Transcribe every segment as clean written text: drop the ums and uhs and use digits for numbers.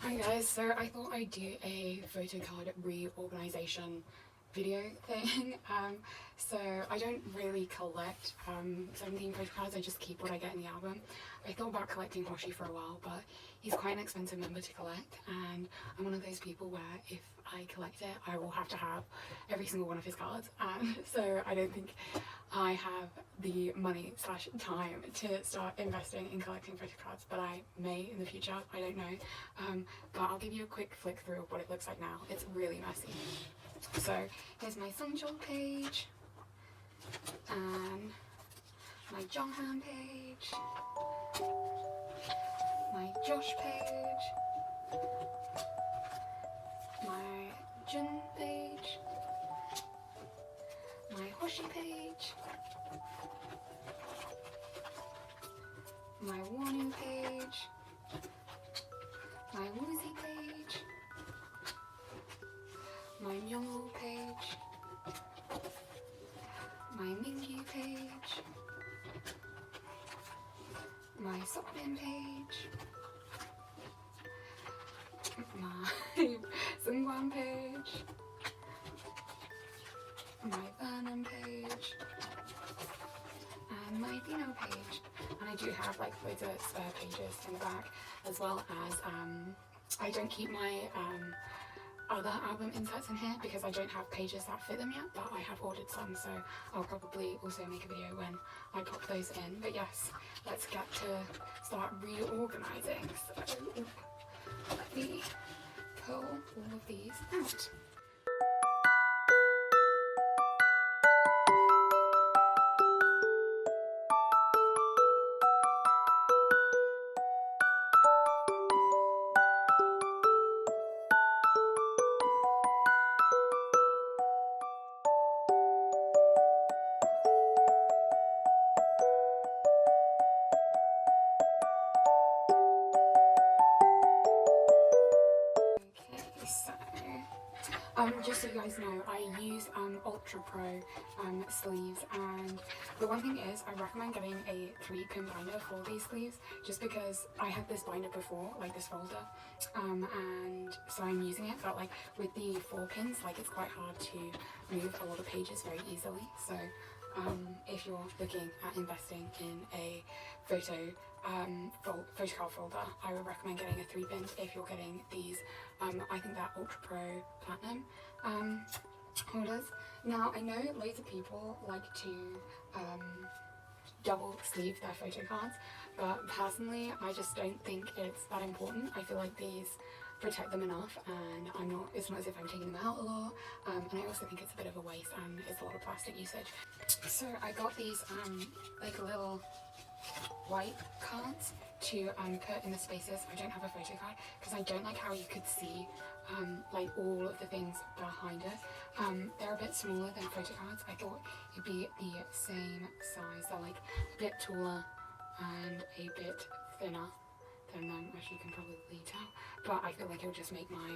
Hi guys, so I thought I'd do a photo card reorganization video thing. So I don't really collect 17 photo cards, I just keep what I get in the album. I thought about collecting Hoshi for a while, but he's quite an expensive member to collect, and I'm one of those people where if I collect it, I will have to have every single one of his cards, and so I don't think I have the money / time to start investing in collecting photo cards, but I may in the future, I don't know. But I'll give you a quick flick through of what it looks like now. It's really messy. So here's my Sungjool page, and my Jonghan page, my Josh page, my Jun page, my Hoshi page, my Wonu page, my Woozy page, my Myungwoo page, my Mingyu page, my Seokbin page, my Seungwan page, my Burnham page, and my Dino page. And I do have like loads of spare pages in the back, as well as I don't keep my other album inserts in here because I don't have pages that fit them yet, but I have ordered some, so I'll probably also make a video when I pop those in. But yes, let's get to start reorganizing. So let me pull all of these out. Just so you guys know, I use Ultra Pro sleeves, and the one thing is I recommend getting a 3-pin binder for these sleeves, just because I had this binder before, like this folder, and so I'm using it, but like with the 4 pins, like it's quite hard to move a lot of pages very easily. So if you're looking at investing in a photo card folder, I would recommend getting a 3-pin if you're getting these. I think they're Ultra Pro Platinum holders. Now I know loads of people like to double sleeve their photo cards, but personally I just don't think it's that important. I feel like these protect them enough, and it's not as if I'm taking them out a lot, and I also think it's a bit of a waste and it's a lot of plastic usage. So I got these like little white cards to put in the spaces. I don't have a photo card because I don't like how you could see like all of the things behind it. They're a bit smaller than photo cards. I thought it'd be the same size. They're like a bit taller and a bit thinner than them, as you can probably tell, but I feel like it'll just make my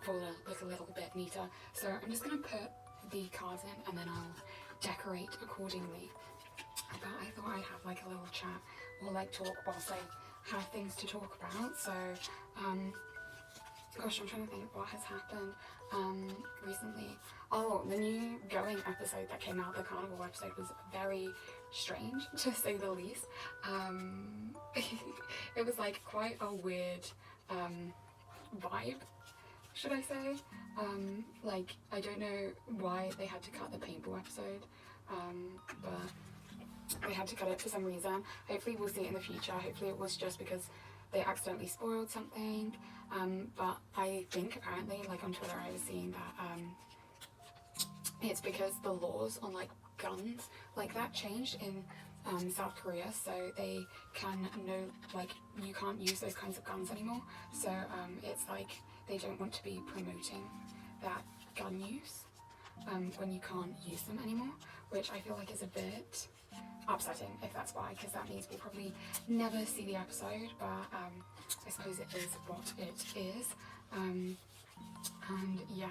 folder look a little bit neater. So I'm just going to put the cards in and then I'll decorate accordingly. But I thought I'd have like a little chat or like talk whilst I have things to talk about. So gosh, I'm trying to think what has happened recently. Oh, the new Going episode that came out, the Carnival episode, was very strange to say the least. It was like quite a weird vibe, should I say. Like I don't know why they had to cut the paintball episode, but they had to cut it for some reason. Hopefully we'll see it in the future. Hopefully it was just because they accidentally spoiled something, but I think apparently, like on Twitter I was seeing that it's because the laws on like guns like that changed in South Korea, so they can you can't use those kinds of guns anymore. So it's like they don't want to be promoting that gun use when you can't use them anymore, which I feel like is a bit upsetting if that's why, because that means we'll probably never see the episode, but I suppose it is what it is. And yeah,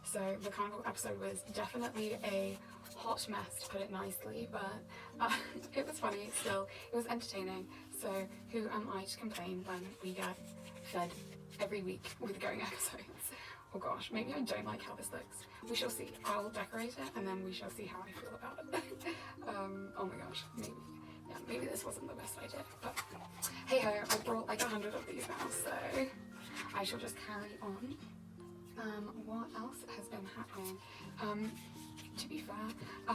so the Carnival episode was definitely a hot mess, to put it nicely, but it was funny still. It was entertaining, so who am I to complain when we get fed every week with going episodes. Oh gosh, maybe I don't like how this looks. We shall see. I'll decorate it and then we shall see how I feel about it. Oh my gosh, maybe this wasn't the best idea, but hey ho, I brought like 100 of these now, so I shall just carry on. What else has been happening? To be fair,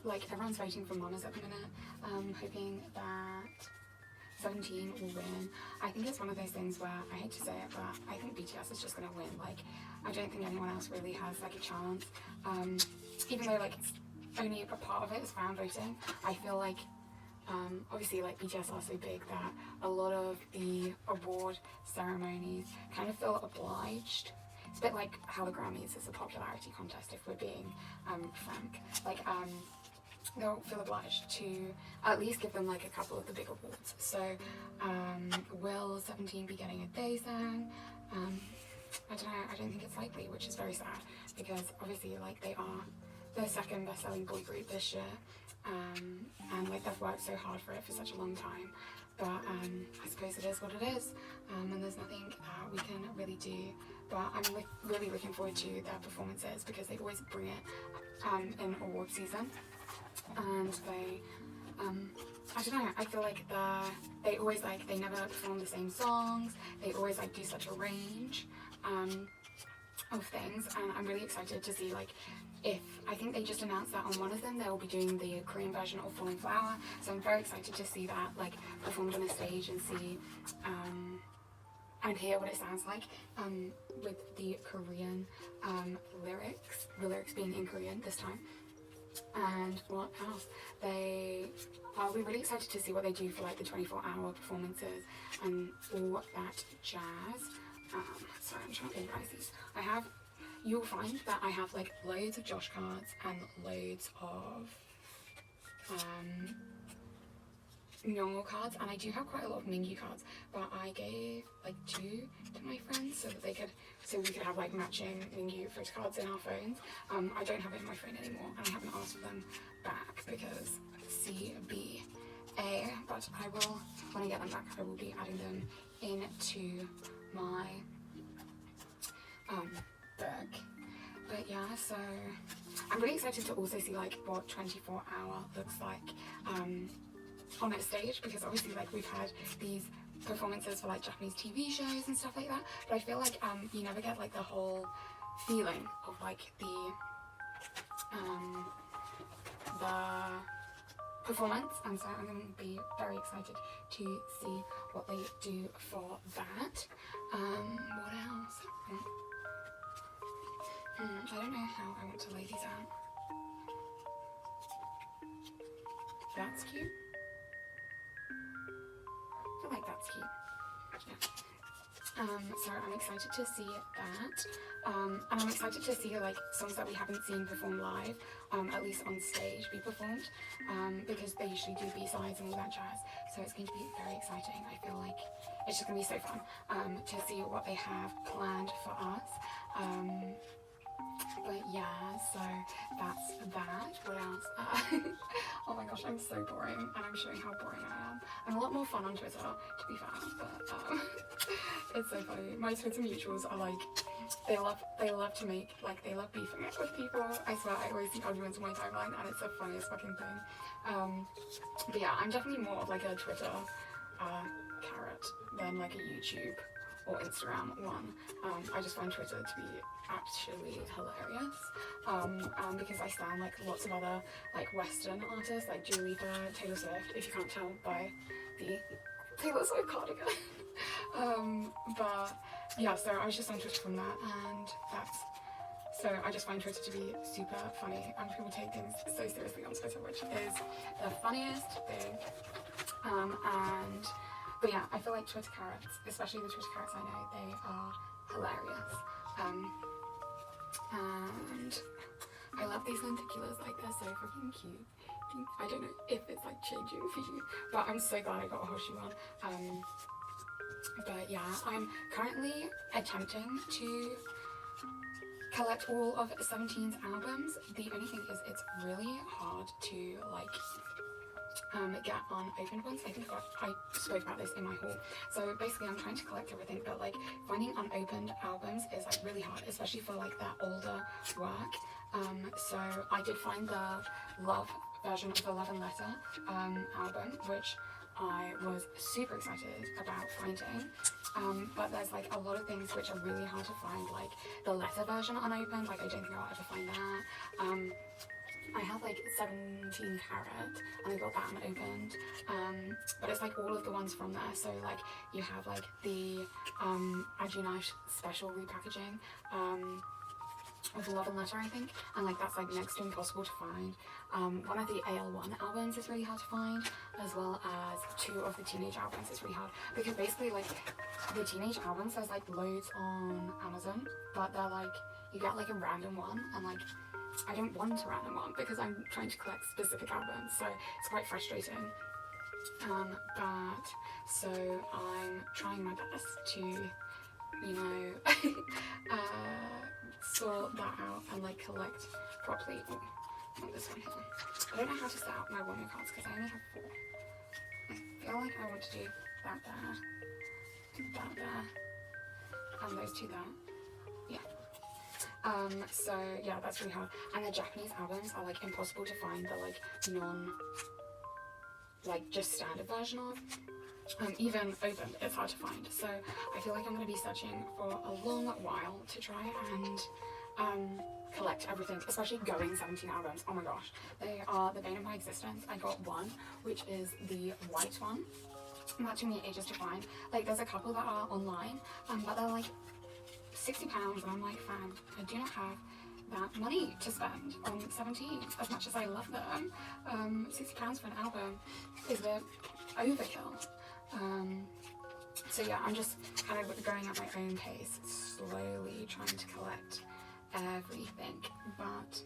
like everyone's voting for Mamas at the minute, hoping that 17 will win. I think it's one of those things where, I hate to say it, but I think BTS is just going to win. Like, I don't think anyone else really has like a chance. Even though like it's only a part of it is fan voting, I feel like obviously like BTS are so big that a lot of the award ceremonies kind of feel obliged. It's a bit like how the Grammys is a popularity contest, if we're being frank. Like they'll feel obliged to at least give them like a couple of the big awards. So will 17 be getting a Daesang? I don't know, I don't think it's likely, which is very sad, because obviously like they are the second best-selling boy group this year, and like they've worked so hard for it for such a long time, but I suppose it is what it is, and there's nothing we can really do. But I'm really looking forward to their performances, because they always bring it in award season, and they I don't know, I feel like they always like, they never perform the same songs, they always like do such a range of things, and I'm really excited to see like if, I think they just announced that on one of them they'll be doing the Korean version of Falling Flower, so I'm very excited to see that like performed on a stage and see and hear what it sounds like with the Korean lyrics, the lyrics being in Korean this time. And what else? I'll be really excited to see what they do for like the 24-hour performances and all that jazz. Sorry, I'm trying to organize these. You'll find that I have like loads of Josh cards and loads of Myungwoo cards, and I do have quite a lot of Mingyu cards, but I gave like 2 to my friends so that we could have like matching Mingyu photo cards in our phones. I don't have it in my phone anymore, and I haven't asked for them back because CBA, but I will, when I get them back, I will be adding them into my book. But yeah, so I'm really excited to also see like what 24-hour looks like on a stage, because obviously like we've had these performances for like Japanese TV shows and stuff like that, but I feel like you never get like the whole feeling of like the performance, and so I'm going to be very excited to see what they do for that. What else? I don't know how I want to lay these out. That's cute. I feel like that's cute. Yeah. So I'm excited to see that. And I'm excited to see like songs that we haven't seen performed live, at least on stage, be performed, because they usually do B-sides and all that jazz. So it's going to be very exciting. I feel like it's just going to be so fun to see what they have planned for us. But yeah, so that's that. What else? Oh my gosh, I'm so boring, and I'm showing how boring I am. I'm a lot more fun on Twitter, to be fair, but it's so funny. My Twitter mutuals are like, they love to make, like, they love beefing it with people. I swear, I always see arguments on my timeline, and it's the funniest fucking thing. But yeah, I'm definitely more of like a Twitter carrot than like a YouTube or Instagram one. I just find Twitter to be actually hilarious, because I stand like lots of other like Western artists like Dua Lipa, Taylor Swift, if you can't tell by the Taylor Swift cardigan. But yeah, so I was just on Twitter from that, and so I just find Twitter to be super funny, and people take things so seriously on Twitter, which is the funniest thing. But yeah, I feel like Twitter carrots, especially the Twitter carrots I know, they are hilarious. And I love these lenticulars, like they're so freaking cute. I don't know if it's like changing for you, but I'm so glad I got a Hoshi one. But yeah, I'm currently attempting to collect all of 17's albums. The only thing is it's really hard to like get unopened ones. I think I spoke about this in my haul. So basically I'm trying to collect everything, but like finding unopened albums is like really hard, especially for like their older work. So I did find the Love version of the Love and Letter album, which I was super excited about finding. But there's like a lot of things which are really hard to find, like the letter version unopened. Like I don't think I'll ever find that. I have like 17 carat and I got that unopened, but it's like all of the ones from there. So like you have like the Adjunite special repackaging of Love and Letter, I think, and like that's like next to impossible to find. One of the AL1 albums is really hard to find, as well as 2 of the Teenage albums is really hard, because basically like the Teenage albums, there's like loads on Amazon, but they're like, you get like a random one, and like I don't want a random one because I'm trying to collect specific albums, so it's quite frustrating. But so I'm trying my best to, you know, sort that out and like collect properly. Oh, not this one here. I don't know how to set up my Wonder cards because I only have 4. I feel like I want to do that there, and those 2 there. Yeah. So yeah, that's really hard. And the Japanese albums are like impossible to find the like like just standard version of. Even opened, it's hard to find. So I feel like I'm going to be searching for a long while to try and collect everything, especially going 17 albums. Oh my gosh, they are the bane of my existence. I got one, which is the white one, and that took me ages to find. Like there's a couple that are online, but they're like £60, and I'm like, fam, I do not have that money to spend on 17, as much as I love them. £60 for an album is a bit overkill. So yeah, I'm just kind of going at my own pace, slowly trying to collect everything, but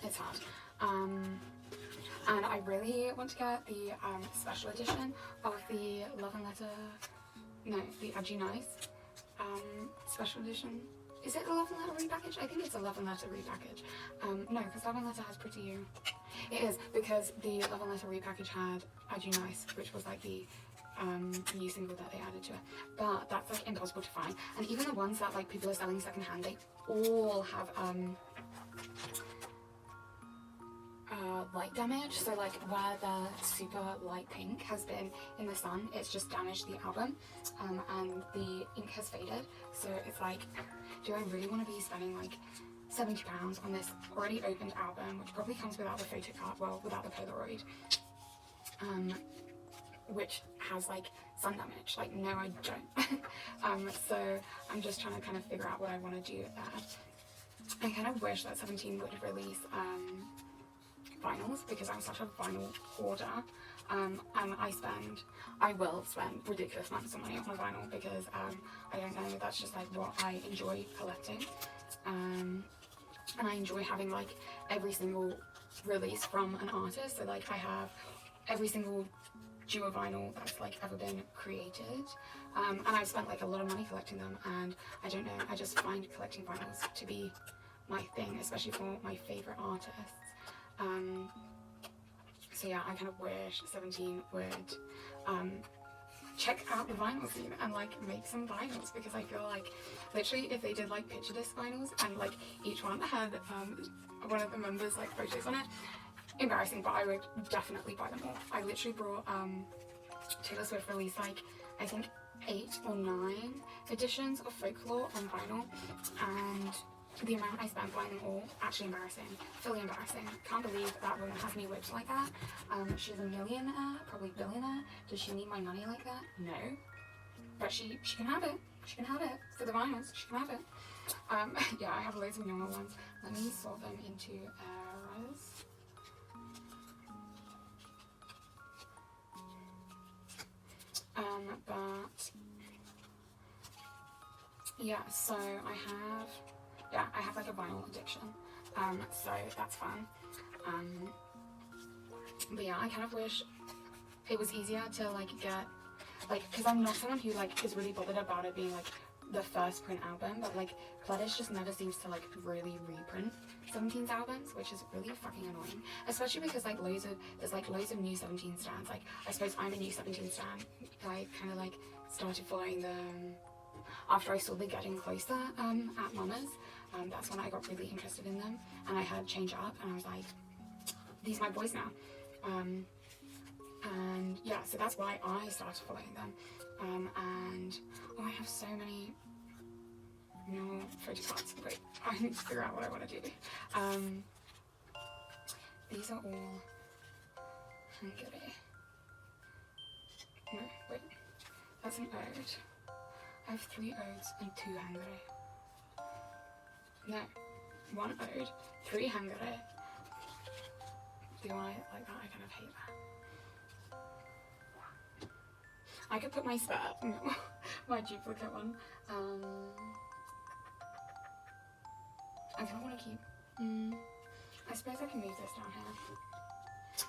it's hard. And I really want to get the special edition of the Love and Letter, no, the Adjunite special edition. Is it a Love and Letter repackage? I think it's a Love and Letter repackage. No, because Love and Letter has Pretty You. It is, because the Love and Letter repackage had Adjunite, which was like the new single that they added to it. But that's like impossible to find. And even the ones that like people are selling secondhand, they all have light damage. So like where the super light pink has been in the sun, it's just damaged the album, and the ink has faded. So it's like, do I really want to be spending like £70 on this already opened album, which probably comes without the photo card, well, without the Polaroid, which has like sun damage? Like, no, I don't. So I'm just trying to kind of figure out what I want to do with that. I kind of wish that 17 would release vinyls, because I'm such a vinyl hoarder, and I will spend ridiculous amounts of money on a vinyl, because I don't know, that's just like what I enjoy collecting, and I enjoy having like every single release from an artist. So like I have every single duo vinyl that's like ever been created, and I've spent like a lot of money collecting them, and I don't know, I just find collecting vinyls to be my thing, especially for my favourite artists. So yeah, I kind of wish 17 would check out the vinyl scene and like make some vinyls, because I feel like literally if they did like picture disc vinyls and like each one had one of the members like photos on it, embarrassing, but I would definitely buy them all. I literally brought Taylor Swift released like I think 8 or 9 editions of Folklore on vinyl, and the amount I spent buying them all, actually embarrassing, fully embarrassing. Can't believe that woman has me whipped like that. She's a millionaire, probably billionaire. Does she need my money like that? No. But she can have it. She can have it for the vinyls. She can have it. Yeah, I have loads of normal ones. Let me sort them into eras. But yeah, so I have like a vinyl addiction, so that's fun. But yeah, I kind of wish it was easier to like get like, because I'm not someone who like is really bothered about it being like the first print album, but like Pledis just never seems to like really reprint 17's albums, which is really fucking annoying, especially because like there's loads of new 17 stands. Like, I suppose I'm a new 17 stan. I kind of like started following them after I saw the Getting Closer at Mama's. That's when I got really interested in them, and I heard Change Up and I was like, these are my boys now. And yeah, so that's why I started following them. And oh, I have so many no photo cards. Wait, I need to figure out what I want to do. These are all Hungary. No, wait, that's an ode. I have 3 odes and 2 Hungary. No, 1 ode, 3 Hungary. Do you want it like that? I kind of hate that. I could put my spare, no, my duplicate one. I don't want to keep. I suppose I can move this down here.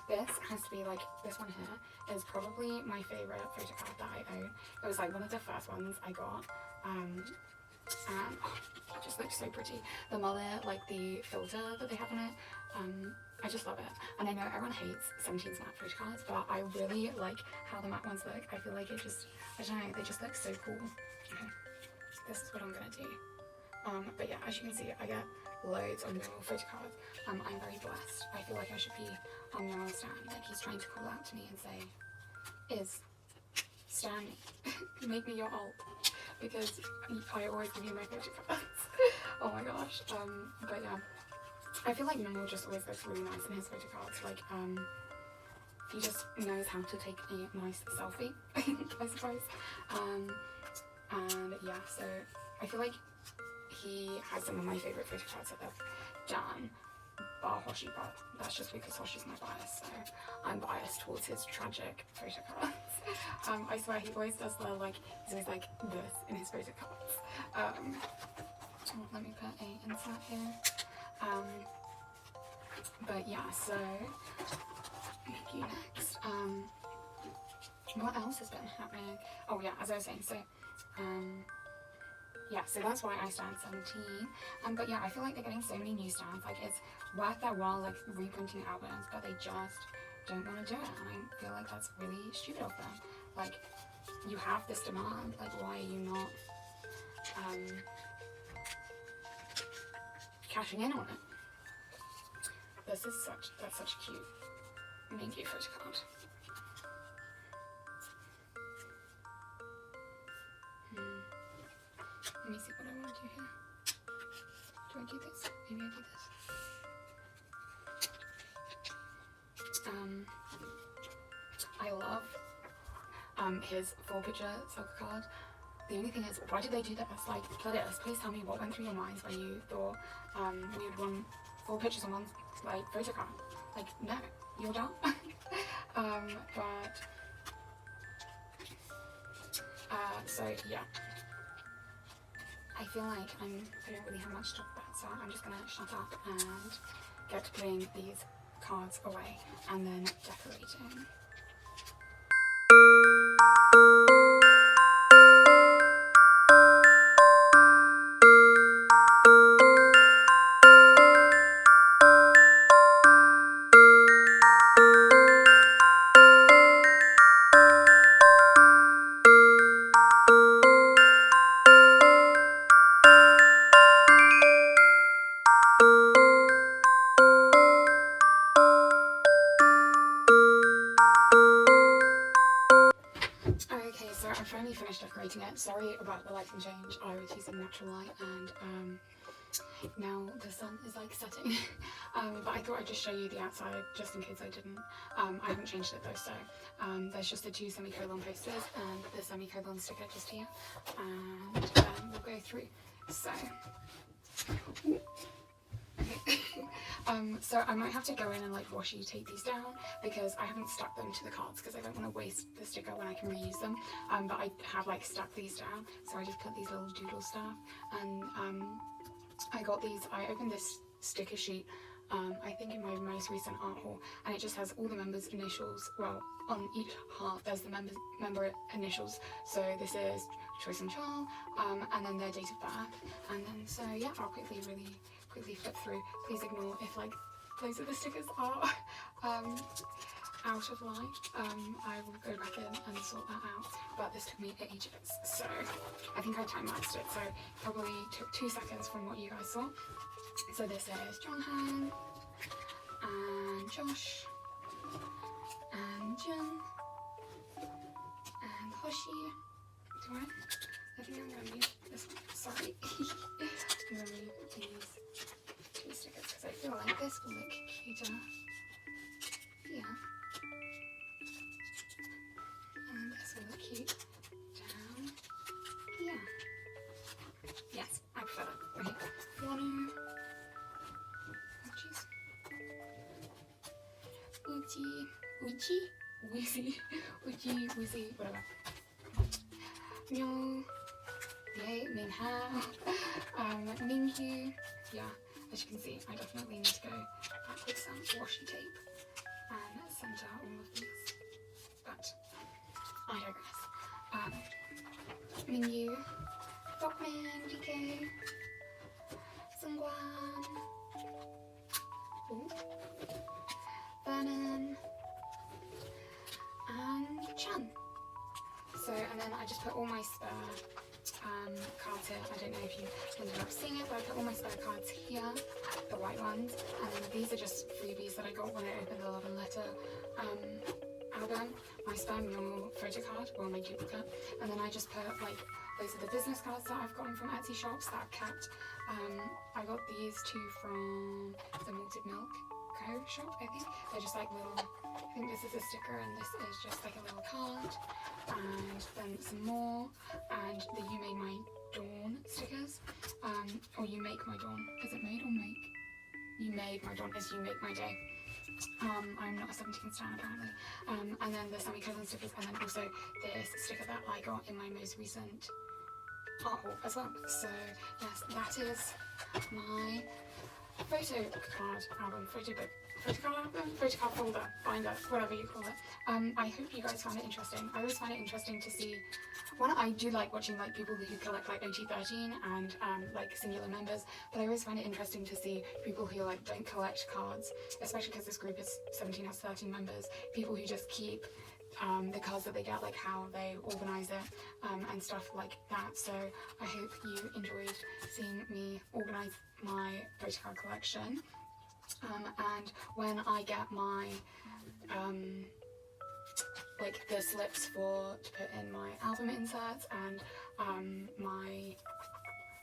This has to be like, this one here is probably my favourite photo card that I own. It was like one of the first ones I got. And oh, it just looks so pretty. The mullet, like the filter that they have on it, I just love it. And I know everyone hates 17's matte photo cards, but I really like how the matte ones look. I feel like it just, I don't know, they just look so cool. Okay, this is what I'm gonna do. But yeah, as you can see, I get loads of Noel photo cards. I'm very blessed. I feel like I should be on Noel's stand. Like, he's trying to call out to me and say, Stan me, make me your alt, because I always give you my photo cards. Oh my gosh. But yeah, I feel like Noel just always looks really nice in his photo cards. Like, he just knows how to take a nice selfie, I suppose. And yeah, so I feel like he has some of my favourite photo cards that they've done, bar Hoshi, but that's just because Hoshi's my bias, so I'm biased towards his tragic photo cards. I swear he always does the like, he's always like this in his photo cards. Let me put a insert here. But yeah, so thank you next. What else has been happening? Oh yeah, as I was saying, so yeah, so that's why I stand 17. But yeah, I feel like they're getting so many new stands. Like, it's worth their while, like, reprinting albums, but they just don't want to do it. And I feel like that's really stupid of them. Like, you have this demand. Like, why are you not cashing in on it? That's such a cute Mingy photo card. Let me see what I want to do here. Do I do this? Maybe I do this. I love his 4-picture soccer card. The only thing is, why did they do that? It's like, Pledis, please tell me what went through your minds when you thought we would want 4 pictures on one like photo card. Like, no, you're dumb. So yeah. I feel like I don't really have much to talk about, so I'm just going to shut up and get to putting these cards away and then decorating. Okay, so I finally finished decorating it. Sorry about the lighting change. I was using natural light and now the sun is like setting. But I thought I'd just show you the outside just in case I didn't. I haven't changed it though, so there's just the 2 semicolon posters and the semicolon sticker just here, and we'll go through. So so I might have to go in and like washi tape these down because I haven't stuck them to the cards because I don't want to waste the sticker when I can reuse them. But I have like stuck these down, so I just put these little doodle stuff, and I got these. I opened this sticker sheet I think in my most recent art haul, and it just has all the members' initials. Well, on each half there's the member initials. So this is Choice and Chal, and then their date of birth, and then so yeah, I'll really quickly flip through. Please ignore if like those of the stickers are out of line. I will go back in and sort that out, but this took me ages, so I think I time-lapsed it, so probably took 2 seconds from what you guys saw. So this is Jonghan, and Josh, and Jun, and Hoshi. I think I'm going to use this one, sorry. I'm going to use these 2 stickers because I feel like this will look cuter here. And this will look cute down here. Yes, I prefer that. Okay, Wanu. Oh jeez. Uji, Woozy, whatever. Myo, Ye, Minghao, Mingyu. Yeah, as you can see, I definitely need to go back with some washi tape and center all of these. But I digress. Mingyu, Dogman, DK, Sungwan, Vernon, and Chan. So, and then I just put all my spare cards here. I don't know if you ended up seeing it, but I put all my spare cards here, the white ones, and then these are just freebies that I got when I opened the Love and Letter album. My spare mural photo card, or my duplicate, and then I just put like those are the business cards that I've gotten from Etsy shops that I've kept. I got these 2 from the Malted Milk Co shop, I think. They're just like little, I think this is a sticker and this is just like a little card, and then some more, and the You Made My Dawn stickers, or You Make My Dawn. Is it made or make? You Made My Dawn is You Make My Day. I'm not a 17 stan apparently. And then the Sammy Cousin stickers, and then also this sticker that I got in my most recent art haul as well. So yes, that is my photo card album, photo card folder, binder, whatever you call it. I hope you guys found it interesting. I always find it interesting to see, I do like watching like people who collect like OT13 and like singular members, but I always find it interesting to see people who like don't collect cards, especially because this group is 17 has 13 members, people who just keep the cards that they get, like how they organise it and stuff like that. So I hope you enjoyed seeing me organise my photo card collection, and when I get my like the slips to put in my album inserts and my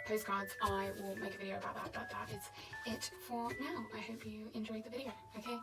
postcards, I will make a video about that, but that is it for now. I hope you enjoyed the video. Okay,